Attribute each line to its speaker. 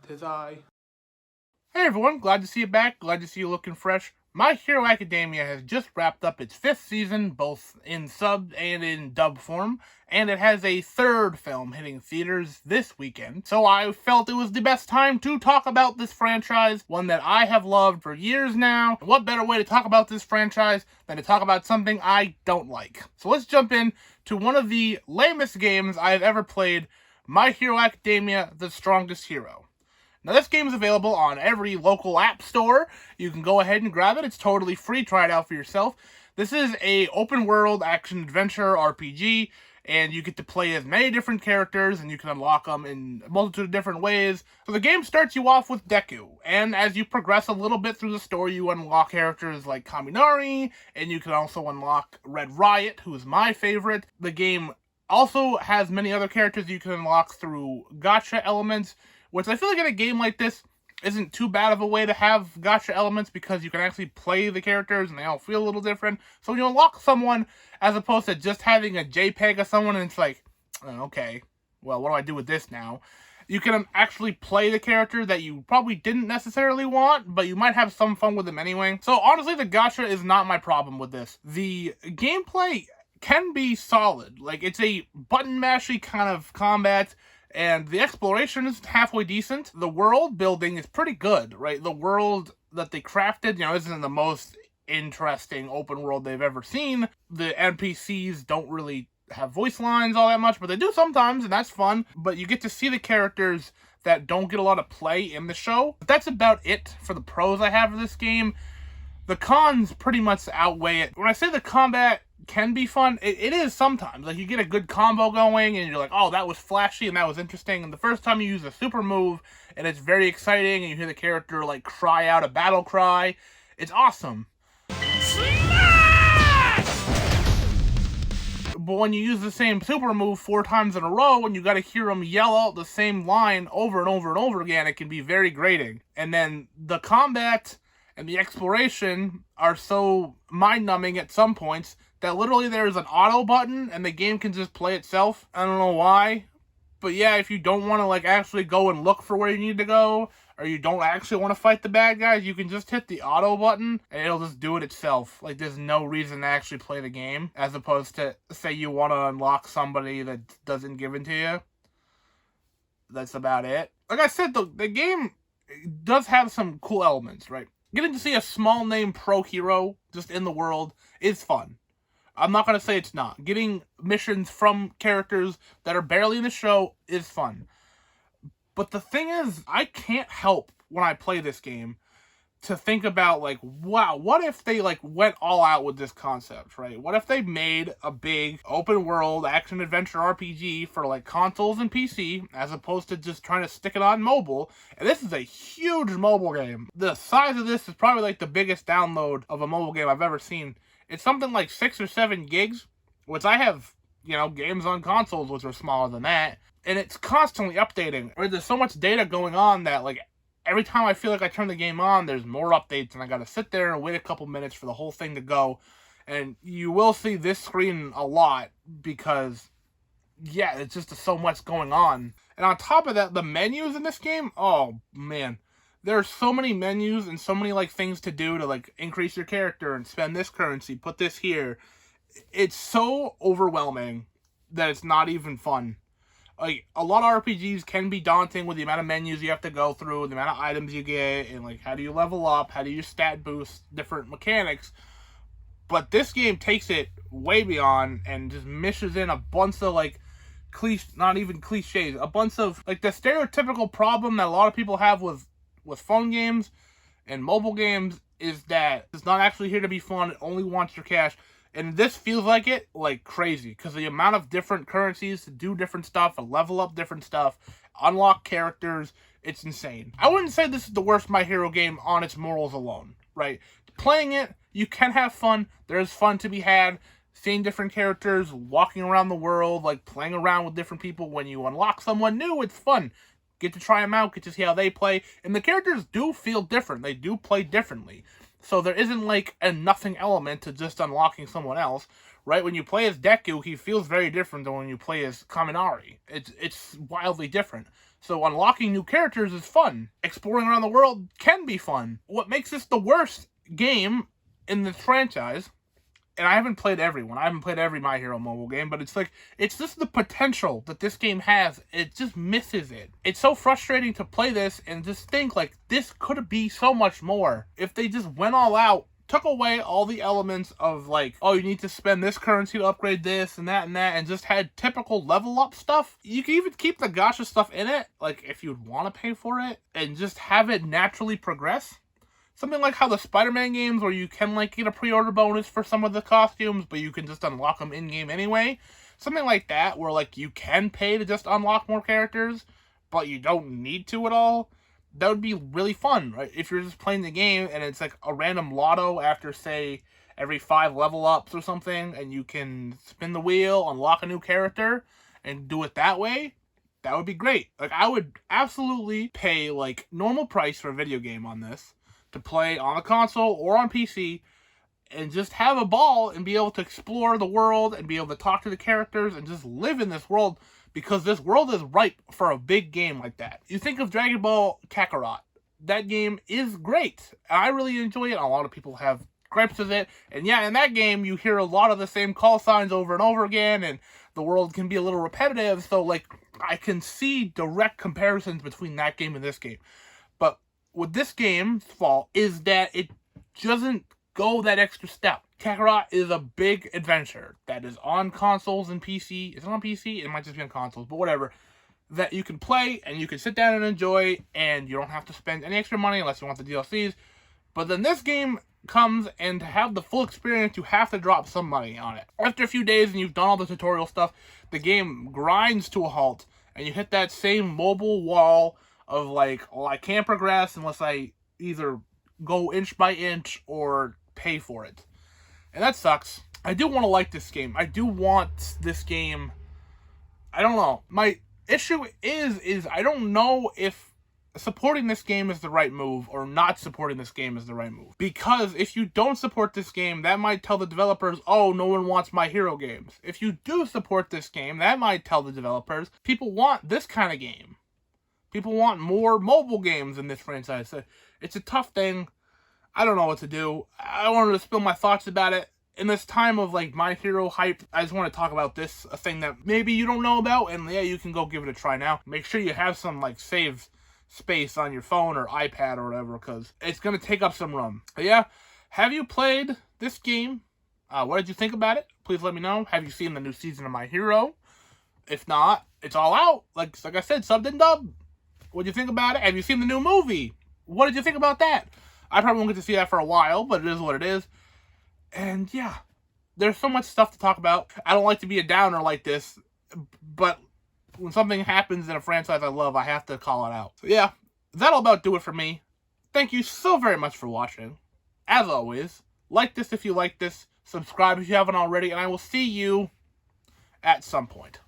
Speaker 1: 'Tis I. Hey everyone, glad to see you back, glad to see you looking fresh. My Hero Academia has just wrapped up its 5th season, both in sub and in dub form, and it has a 3rd film hitting theaters this weekend. So I felt it was the best time to talk about this franchise, one that I have loved for years now. And what better way to talk about this franchise than to talk about something I don't like? So let's jump in to one of the lamest games I have ever played, My Hero Academia: The Strongest Hero. Now, this game is available on every local app store. You can go ahead and grab it. It's totally free. Try it out for yourself. This is a open-world action-adventure RPG, and you get to play as many different characters, and you can unlock them in a multitude of different ways. So the game starts you off with Deku, and as you progress a little bit through the story, you unlock characters like Kaminari, and you can also unlock Red Riot, who is my favorite. The game also has many other characters you can unlock through gacha elements, which I feel like in a game like this isn't too bad of a way to have gacha elements because you can actually play the characters and they all feel a little different. So when you unlock someone, as opposed to just having a JPEG of someone and it's like, okay, well, what do I do with this now? You can actually play the character that you probably didn't necessarily want, but you might have some fun with them anyway. So honestly, the gacha is not my problem with this. The gameplay can be solid. Like, it's a button mashy kind of combat, and the exploration is halfway decent. The world building is pretty good, right? The world that they crafted, isn't the most interesting open world they've ever seen. The NPCs don't really have voice lines all that much, but they do sometimes, and that's fun. But you get to see the characters that don't get a lot of play in the show. But that's about it for the pros I have of this game. The cons pretty much outweigh it. When I say the combat can be fun, it is sometimes. Like, you get a good combo going and you're like, oh, that was flashy and that was interesting. And the first time you use a super move and it's very exciting and you hear the character like cry out a battle cry, it's awesome. Smash! But when you use the same super move 4 times in a row and you gotta hear them yell out the same line over and over and over again, it can be very grating. And then the combat and the exploration are so mind-numbing at some points that literally there's an auto button and the game can just play itself. I don't know why, but yeah, if you don't want to like actually go and look for where you need to go, or you don't actually want to fight the bad guys, you can just hit the auto button and it'll just do it itself. Like, there's no reason to actually play the game, as opposed to, say you want to unlock somebody that doesn't give it to you. That's about it. Like I said, the game does have some cool elements, right? Getting to see a small name pro hero just in the world is fun. I'm not going to say it's not. Getting missions from characters that are barely in the show is fun. But the thing is, I can't help when I play this game to think about, like, wow, what if they, like, went all out with this concept, right? What if they made a big open-world action-adventure RPG for, like, consoles and PC, as opposed to just trying to stick it on mobile? And this is a huge mobile game. The size of this is probably, like, the biggest download of a mobile game I've ever seen. It's something like 6 or 7 gigs, which I have, games on consoles which are smaller than that. And it's constantly updating. Right? There's so much data going on that, like, every time I feel like I turn the game on, there's more updates, and I gotta sit there and wait a couple minutes for the whole thing to go. And you will see this screen a lot because, yeah, it's just so much going on. And on top of that, the menus in this game, oh, man. There are so many menus and so many, like, things to do to, like, increase your character and spend this currency, put this here. It's so overwhelming that it's not even fun. Like, a lot of RPGs can be daunting with the amount of menus you have to go through, the amount of items you get, and, like, how do you level up, how do you stat boost, different mechanics. But this game takes it way beyond and just mishes in a bunch of, like, not even cliches, a bunch of, like, the stereotypical problem that a lot of people have with phone games and mobile games is that it's not actually here to be fun, it only wants your cash. And this feels like it, like, crazy, because the amount of different currencies to do different stuff, and level up different stuff, unlock characters, it's insane. I wouldn't say this is the worst My Hero game on its morals alone, right? Playing it, you can have fun, there's fun to be had, seeing different characters, walking around the world, like, playing around with different people. When you unlock someone new, it's fun. Get to try them out, get to see how they play, and the characters do feel different. They do play differently. So there isn't, like, a nothing element to just unlocking someone else. right? When you play as Deku, he feels very different than when you play as Kaminari. It's wildly different. So unlocking new characters is fun. Exploring around the world can be fun. What makes this the worst game in this franchise, and I haven't played everyone. I haven't played every My Hero mobile game, but it's just the potential that this game has. It just misses it. It's so frustrating to play this and just think, like, this could be so much more. If they just went all out, took away all the elements of, like, oh, you need to spend this currency to upgrade this and that, and just had typical level up stuff. You can even keep the gacha stuff in it, like, if you'd want to pay for it, and just have it naturally progress. Something like how the Spider-Man games, where you can, like, get a pre-order bonus for some of the costumes, but you can just unlock them in-game anyway. Something like that, where, like, you can pay to just unlock more characters, but you don't need to at all. That would be really fun, right? If you're just playing the game and it's, like, a random lotto after, say, every 5 level ups or something, and you can spin the wheel, unlock a new character, and do it that way, that would be great. Like, I would absolutely pay, like, normal price for a video game on this, to play on a console or on PC, and just have a ball and be able to explore the world and be able to talk to the characters and just live in this world, because this world is ripe for a big game like that. You think of Dragon Ball Kakarot. That game is great. I really enjoy it. A lot of people have gripes with it. And yeah, in that game, you hear a lot of the same call signs over and over again, and the world can be a little repetitive. So, like, I can see direct comparisons between that game and this game. But with this game's fault is that it doesn't go that extra step. Kakarot is a big adventure that is on consoles and PC. Is it on PC? It might just be on consoles, but whatever. That you can play and you can sit down and enjoy, and you don't have to spend any extra money unless you want the DLCs. But then this game comes, and to have the full experience, you have to drop some money on it. After a few days and you've done all the tutorial stuff, the game grinds to a halt, and you hit that same mobile wall of, like, well, I can't progress unless I either go inch by inch or pay for it. And that sucks. I do want to like this game. I do want this game. I don't know. My issue is I don't know if supporting this game is the right move or not supporting this game is the right move. Because if you don't support this game, that might tell the developers, oh, no one wants My Hero games. If you do support this game, that might tell the developers, people want this kind of game. People want more mobile games in this franchise. So it's a tough thing. I don't know what to do. I wanted to spill my thoughts about it. In this time of, like, My Hero hype, I just want to talk about this, a thing that maybe you don't know about, and yeah, you can go give it a try now. Make sure you have some, like, save space on your phone or iPad or whatever, because it's going to take up some room. But yeah, have you played this game? What did you think about it? Please let me know. Have you seen the new season of My Hero? If not, it's all out. Like I said, subbed and dubbed. What did you think about it? Have you seen the new movie? What did you think about that? I probably won't get to see that for a while, but it is what it is. And yeah, there's so much stuff to talk about. I don't like to be a downer like this, but when something happens in a franchise I love, I have to call it out. So yeah, that'll about do it for me. Thank you so very much for watching. As always, like this if you like this, subscribe if you haven't already, and I will see you at some point.